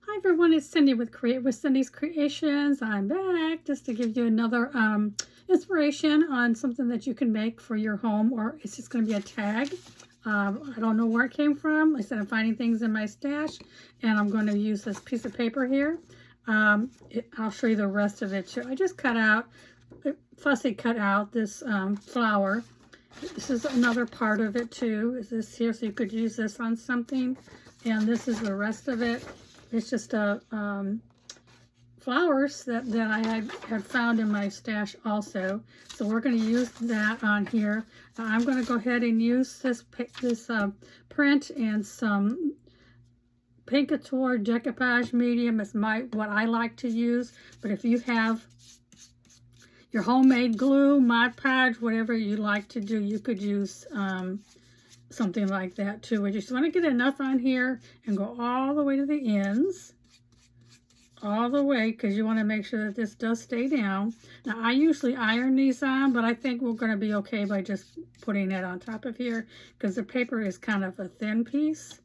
Hi everyone, it's Cindy with Cindy's Creations. I'm back just to give you another inspiration on something that you can make for your home, or it's just going to be a tag. I don't know where it came from. Like I said, I'm finding things in my stash, and I'm going to use this piece of paper here. I'll show you the rest of it too. I just fussy cut out this flower. This is another part of it too. Is this here, so you could use this on something, and this is the rest of it. It's just flowers that I had found in my stash also. So we're going to use that on here. I'm going to go ahead and use this print and some Paint Couture decoupage medium. It's what I like to use. But if you have your homemade glue, Mod Podge, whatever you like to do, you could use something like that too. We just want to get enough on here and go all the way to the ends, all the way, because you want to make sure that this does stay down. Now I usually iron these on, but I think we're going to be okay by just putting it on top of here because the paper is kind of a thin piece.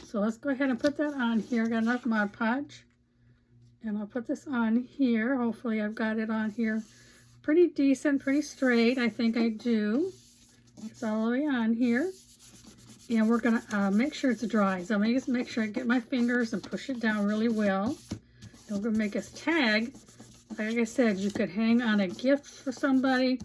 So let's go ahead and put that on here. I got enough Mod Podge, and I'll put this on here. Hopefully I've got it on here pretty decent, pretty straight. I think I do. It's all the way on here, and we're gonna make sure it's dry. So I'm gonna just make sure I get my fingers and push it down really well. And we're gonna make this tag. Like I said, you could hang on a gift for somebody.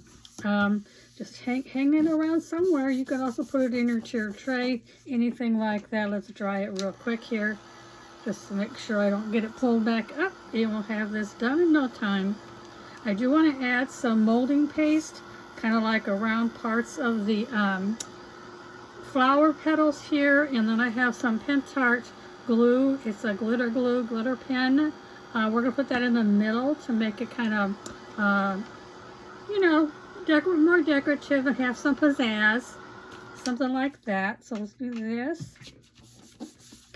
Just hang it around somewhere. You could also put it in your chair tray, anything like that. Let's dry it real quick here, just to make sure I don't get it pulled back up. And we'll have this done in no time. I do want to add some molding paste, kind of like around parts of the flower petals here, and then I have some Pentart glue. It's a glitter glue, glitter pen. We're going to put that in the middle to make it kind of, you know, more decorative and have some pizzazz, something like that. So let's do this.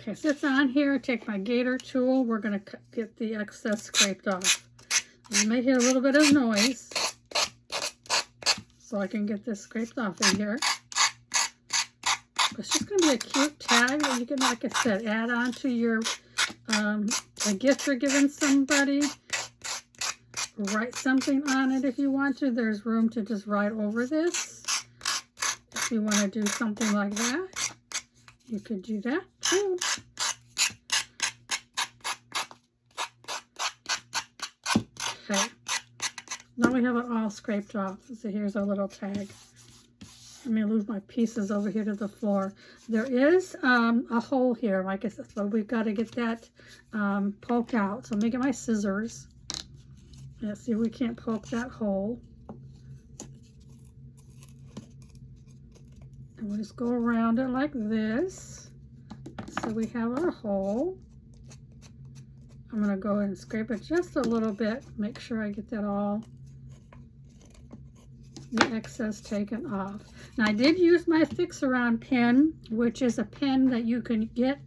Okay, so it's on here. Take my gator tool. We're going to get the excess scraped off. You may hear a little bit of noise, so I can get this scraped off in here. It's just going to be a cute tag that you can, like I said, add on to your a gift you're giving somebody. Write something on it if you want to. There's room to just write over this. If you want to do something like that, you could do that too. Okay. Now we have it all scraped off. So here's our little tag. Let me move my pieces over here to the floor. There is a hole here, like I said, so we've got to get that poked out. So let me get my scissors. Let's see if we can't poke that hole. And we'll just go around it like this. So we have our hole. I'm going to go ahead and scrape it just a little bit. Make sure I get that all, the excess taken off. Now I did use my Fix Around pen, which is a pen that you can get,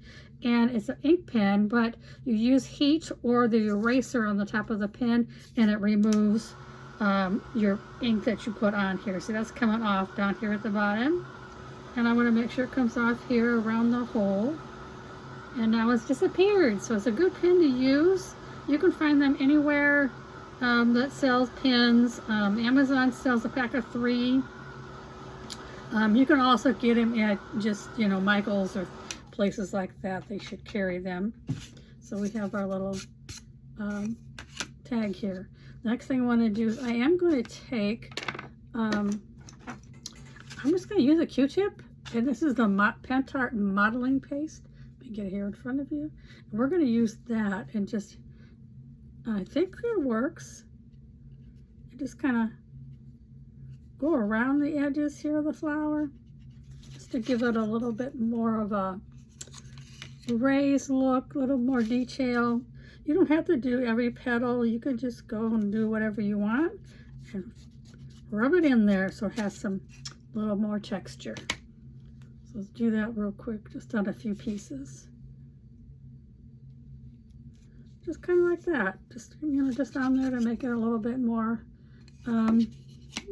and it's an ink pen, but you use heat or the eraser on the top of the pen, and it removes your ink that you put on here. See, that's coming off down here at the bottom, and I want to make sure it comes off here around the hole. And now it's disappeared. So it's a good pen to use. You can find them anywhere that sells pens. Amazon sells a pack of 3. You can also get them at just, you know, Michael's or places like that. They should carry them. So we have our little tag here. Next thing I want to do is I am going to take, I'm just going to use a Q-tip. And this is the Pentart modeling paste. Get it here in front of you. And we're going to use that and just, I think it works. You just kind of go around the edges here of the flower just to give it a little bit more of a raised look, a little more detail. You don't have to do every petal. You can just go and do whatever you want and rub it in there so it has some little more texture. So let's do that real quick, just on a few pieces. Just kind of like that. Just, you know, just on there to make it a little bit more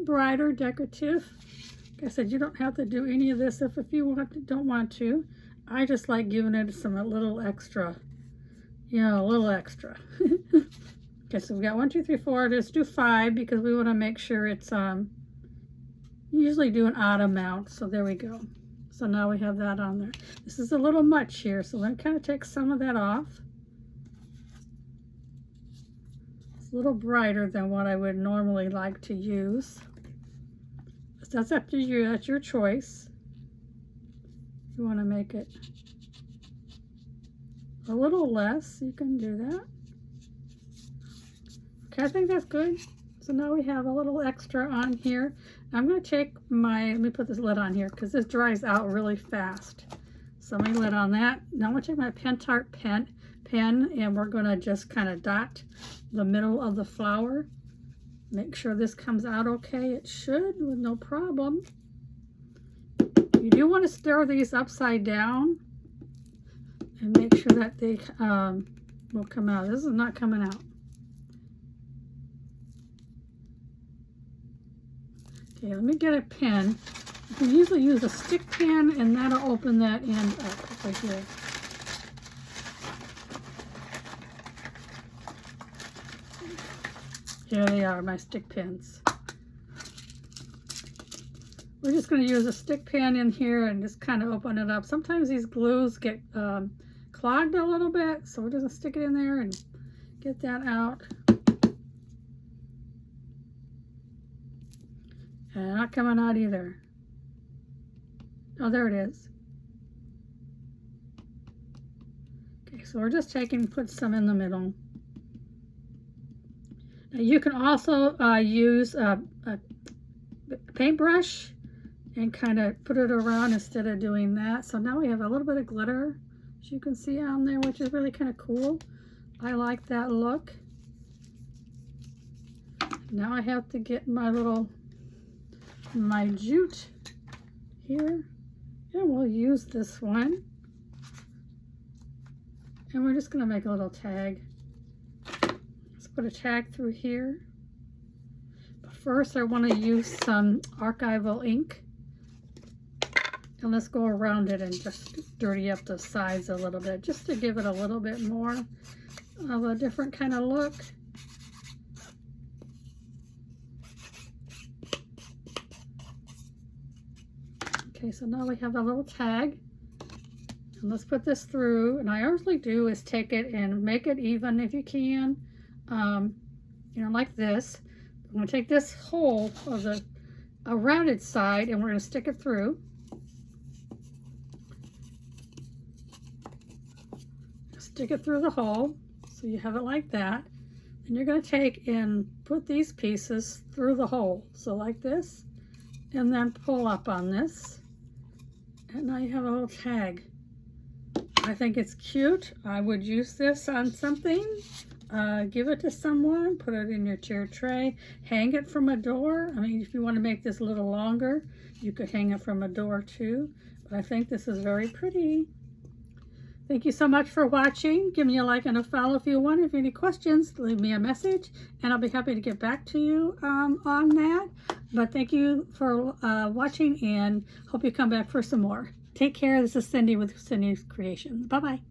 brighter, decorative. Like I said, you don't have to do any of this if you don't want to. I just like giving it some a little extra, a little extra. Okay, so we got 1, 2, 3, 4. Let's do 5 because we want to make sure it's usually do an odd amount. So there we go. So now we have that on there. This is a little much here, so let me kind of take some of that off. It's a little brighter than what I would normally like to use. So that's up to you. That's your choice. If you want to make it a little less, you can do that. Okay, I think that's good. So now we have a little extra on here. I'm going to take my, let me put this lid on here because this dries out really fast. So my lid on that. Now I'm going to take my Pentart pen and we're going to just kind of dot the middle of the flower. Make sure this comes out okay. It should with no problem. You do want to stir these upside down and make sure that they will come out. This is not coming out. Okay, let me get a pen. You can usually use a stick pen and that'll open that end up right here. Here they are, my stick pens. We're just going to use a stick pen in here and just kind of open it up. Sometimes these glues get clogged a little bit, so we're just going to stick it in there and get that out. And not coming out either. Oh, there it is. Okay, so we're just put some in the middle. Now you can also use a paintbrush and kind of put it around instead of doing that. So now we have a little bit of glitter, as you can see on there, which is really kind of cool. I like that look. Now I have to get my jute here, and we'll use this one, and we're just going to make a little tag. Let's put a tag through here, but first I want to use some archival ink, and let's go around it and just dirty up the sides a little bit just to give it a little bit more of a different kind of look. Okay, so now we have a little tag, and let's put this through. And I usually do is take it and make it even if you can, you know, like this. I'm going to take this hole of a rounded side and we're going to stick it through. Stick it through the hole, so you have it like that. And you're going to take and put these pieces through the hole, so like this, and then pull up on this. And now you have a little tag. I think it's cute. I would use this on something. Give it to someone. Put it in your chair tray. Hang it from a door. I mean, if you want to make this a little longer, you could hang it from a door too. But I think this is very pretty. Thank you so much for watching. Give me a like and a follow if you want. If you have any questions, leave me a message, and I'll be happy to get back to you on that. But thank you for watching, and hope you come back for some more. Take care. This is Cindy with Cindy's Creations. Bye-bye.